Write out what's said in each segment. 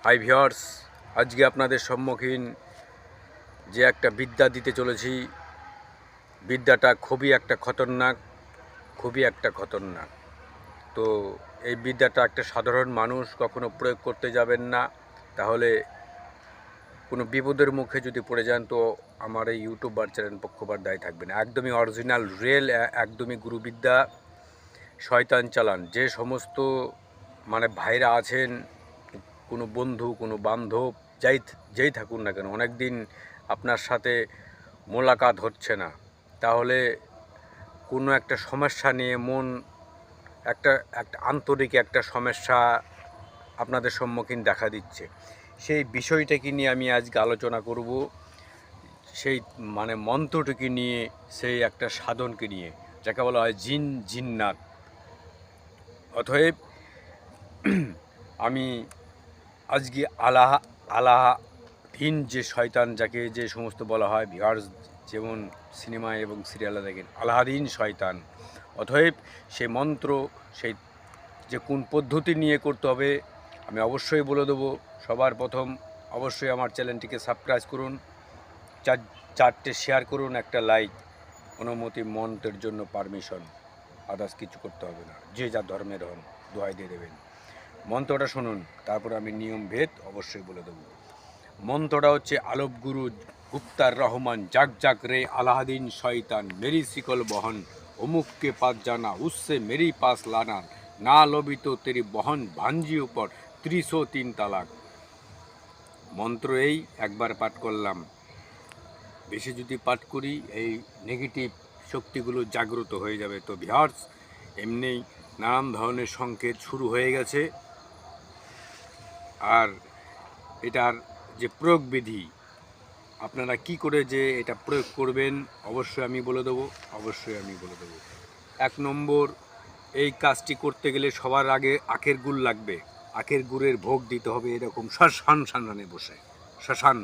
Hi viewers, আজকে আপনাদের সম্মুখীন যে একটা বিদ্যা দিতে চলেছি, বিদ্যাটা খুবই একটা খতরনাক। তো এই বিদ্যাটা একটা সাধারণ মানুষ কখনো প্রয়োগ করতে যাবেন না, তাহলে কোনো বিপদের মুখে যদি পড়ে যান তো আমার এই ইউটিউবার চ্যানেল পক্ষপাত দায়ী থাকবে না। একদমই অরিজিনাল একদমই গুরুবিদ্যা। শয়তান চালান যে সমস্ত ভাইরা আছেন, কোনো বন্ধু, কোনো বান্ধব, যেই থাকুন না কেন, অনেক দিন আপনার সাথে মোলাকাত হচ্ছে না, তাহলে কোনো একটা সমস্যা নিয়ে একটা একটা আন্তরিক একটা সমস্যা আপনাদের সম্মুখীন দেখা দিচ্ছে। সেই বিষয়টাকে নিয়ে আমি আজকে আলোচনা করব, সেই মন্ত্রটিকে নিয়ে, সেই একটা সাধনকে নিয়ে, যাকে বলা হয় জিন্নাত। অতএব আমি আজকে আলাদিন যে শয়তান, যাকে যে সমস্ত বলা হয় ভিউয়ার্স, যেমন সিনেমায় এবং সিরিয়ালে দেখেন আলাদিন শয়তান। অতএব সেই মন্ত্র, সেই যে কোন পদ্ধতি নিয়ে করতে হবে আমি অবশ্যই বলে দেবো। সবার প্রথম অবশ্যই আমার চ্যানেলটিকে সাবস্ক্রাইব করুন, চারটে শেয়ার করুন, একটা লাইক, অনুমতি মন্ত্রের জন্য পারমিশন, আদার্স কিছু করতে হবে না। যে যা ধর্মের হন, দোহাই দিয়ে দেবেন। মন্ত্রটা শুনুন, তারপর আমি নিয়ম ভেদ অবশ্যই বলে দেবো। মন্ত্রটা হচ্ছে আলব গুরু গুপ্তার রহমান, জাগ জাগ রে আলাদিন শয়তান, মেরি শিকল বহন, অমুককে পাস জানা, উসসে মেরি পাস লানা, না লবিত তেরি বহন, ভাঞ্জি উপর 303 তালাক। মন্ত্র এই একবার পাঠ করলাম, বেশি যদি পাঠ করি এই নেগেটিভ শক্তিগুলো জাগ্রত হয়ে যাবে। তো ভিউয়ার্স, এমনি নানান ধরনের সংকেত শুরু হয়ে গেছে। আর এটার যে প্রয়োগ বিধি, আপনারা কি করে যে এটা প্রয়োগ করবেন অবশ্যই আমি বলে দেবো। 1 নম্বর, এই কাজটি করতে গেলে সবার আগে আখের গুড় লাগবে। আখের গুড়ের ভোগ দিতে হবে, এরকম শ্মশানে বসে শ্মশান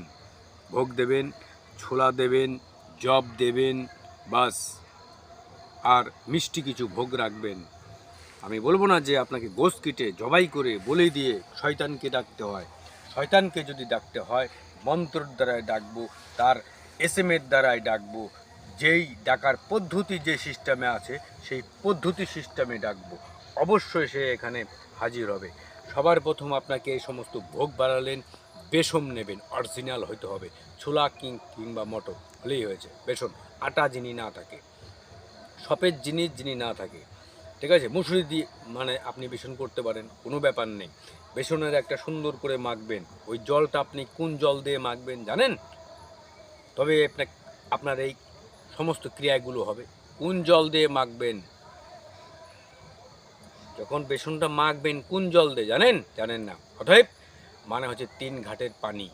ভোগ দেবেন, ছোলা দেবেন, জব দেবেন, বাস। আর মিষ্টি কিছু ভোগ রাখবেন। আমি বলবো না যে আপনাকে গোশ কেটে জবাই করে বলে দিয়ে শয়তানকে ডাকতে হয়। শয়তানকে যদি ডাকতে হয় মন্ত্রের দ্বারাই ডাকবো, তার এসএমের দ্বারাই ডাকবো। যেই ডাকার পদ্ধতি যে সিস্টেমে আছে সেই পদ্ধতি সিস্টেমে ডাকবো, অবশ্যই সে এখানে হাজির হবে। সবার প্রথম আপনাকে এই সমস্ত ভোগ বাড়ালেন, বেসন নেবেন, অরিজিনাল হইতে হবে। ছোলা কিংবা মটর হলেই হয়েছে। বেসন, আটা যিনি না থাকে, সপের জিনিস যিনি না থাকে, ঠিক আছে। মুসুরি দিয়ে আপনি বেসন করতে পারেন, কোনো ব্যাপার নেই। বেসনের একটা সুন্দর করে মাখবেন। ওই জলটা আপনি কোন জল দিয়ে মাখবেন জানেন? তবে আপনার এই সমস্ত ক্রিয়াগুলো হবে। কোন জল দিয়ে মাখবেন? যখন বেসনটা মাখবেন কোন জল দিয়ে জানেন না। অতএব হচ্ছে 3 ঘাটের পানি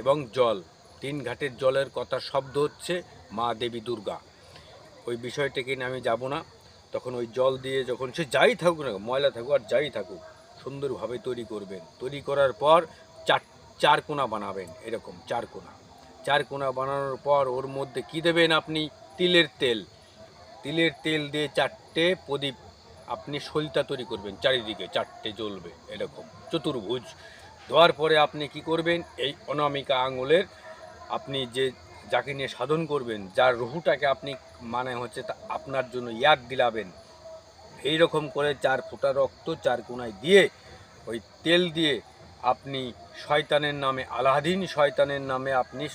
এবং জল। 3 ঘাটের জলের কথা শব্দ হচ্ছে মা দেবী দুর্গা। ওই বিষয়টাকে নিয়ে আমি যাব না। তখন ওই জল দিয়ে, যখন সে যাই থাকুক না, ময়লা থাকুক আর যাই থাকুক, সুন্দরভাবে তৈরি করবেন। তৈরি করার পর চার কোণা বানাবেন, এরকম 4 কোণা। 4 কোণা বানানোর পর ওর মধ্যে কি দেবেন আপনি? তিলের তেল দিয়ে 4টে প্রদীপ আপনি সলিতা তৈরি করবেন, চারিদিকে 4টে জ্বলবে, এরকম চতুর্ভুজ। দেওয়ার পরে আপনি কি করবেন? এই অনামিকা আঙুলের, আপনি যাকে নিয়ে সাধন করবেন, যার রুহুটাকে আপনি হচ্ছে আপনার জন্য ইয়াদ দিলাবেন, এইরকম করে 4 ফোঁটা রক্ত 4 কোণায় দিয়ে ওই তেল দিয়ে আপনি শয়তানের নামে, আলাদিন শয়তানের নামে আপনি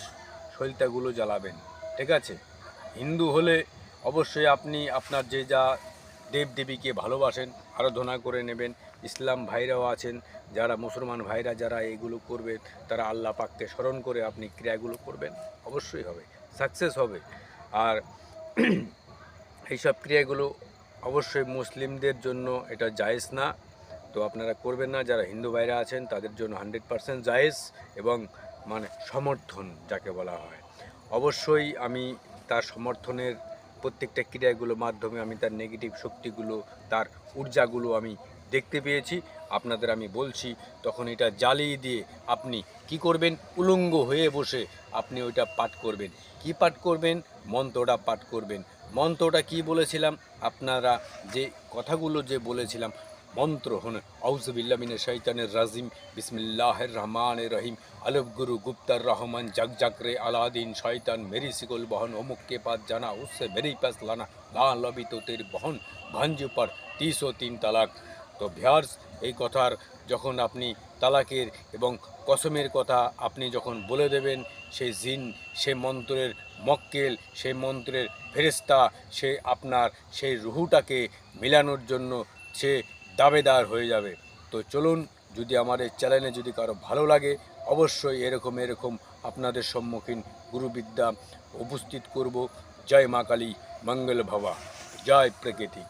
সলিতাগুলো জ্বালাবেন, ঠিক আছে। হিন্দু হলে অবশ্যই আপনি আপনার যে যা দেবদেবীকে ভালোবাসেন আরাধনা করে নেবেন। ইসলাম ভাইরাও আছেন, যারা মুসলমান ভাইরা যারা এগুলো করবেন, তারা আল্লাহ পাককে স্মরণ করে আপনি ক্রিয়াগুলো করবেন, অবশ্যই হবে, সাকসেস হবে। আর এইসব ক্রিয়াগুলো অবশ্যই মুসলিমদের জন্য এটা জায়েজ না, তো আপনারা করবেন না। যারা হিন্দু ভাইরা আছেন তাদের জন্য 100% জায়েজ এবং সমর্থন যাকে বলা হয়। অবশ্যই আমি তার সমর্থনের প্রত্যেকটা ক্রিয়াগুলোর মাধ্যমে আমি তার নেগেটিভ শক্তিগুলো, তার ঊর্জাগুলো আমি দেখতে পেয়েছি। আপনাদের আমি বলছি, তখন এটা জ্বালিয়ে দিয়ে আপনি কি করবেন? উলঙ্গ হয়ে বসে আপনি ওইটা পাঠ করবেন। কি পাঠ করবেন? মন্ত্রটা পাঠ করবেন। মন্ত্রটা কি বলেছিলাম, আপনারা যে কথাগুলো যে বলেছিলাম, মন্ত্র হন আউযুবিল্লাহি মিনাশ শাইতানির রাজিম বিসমিল্লাহির রহমানির রহিম আলফ গুরু গুপ্তার রহমান জাগ জাগরে আলাদিন শয়তান মেরি সিকল বহন অমুক के पास जाना उससे मेरी पास लाना ला लबी तो तेरी बहन ভাঞ্জু পর 303 তালাক। তো ভিউয়ার্স, এই কথার যখন আপনি তালাকের এবং কসমের কথা আপনি যখন বলে দেবেন, সেই জিন, সেই মন্ত্রের মক্কেল, সেই মন্ত্রের ফেরেশতা, সে আপনার সেই রুহুটাকে মিলানোর জন্য সে দাবেদার হয়ে যাবে। তো চলুন, যদি আমার এই চ্যানেলে যদি কারো ভালো লাগে, অবশ্যই এরকম আপনাদের সম্মুখীন গুরুবিদ্যা উপস্থিত করব। জয় মা কালী, মঙ্গল ভবা, জয় প্রকৃতি।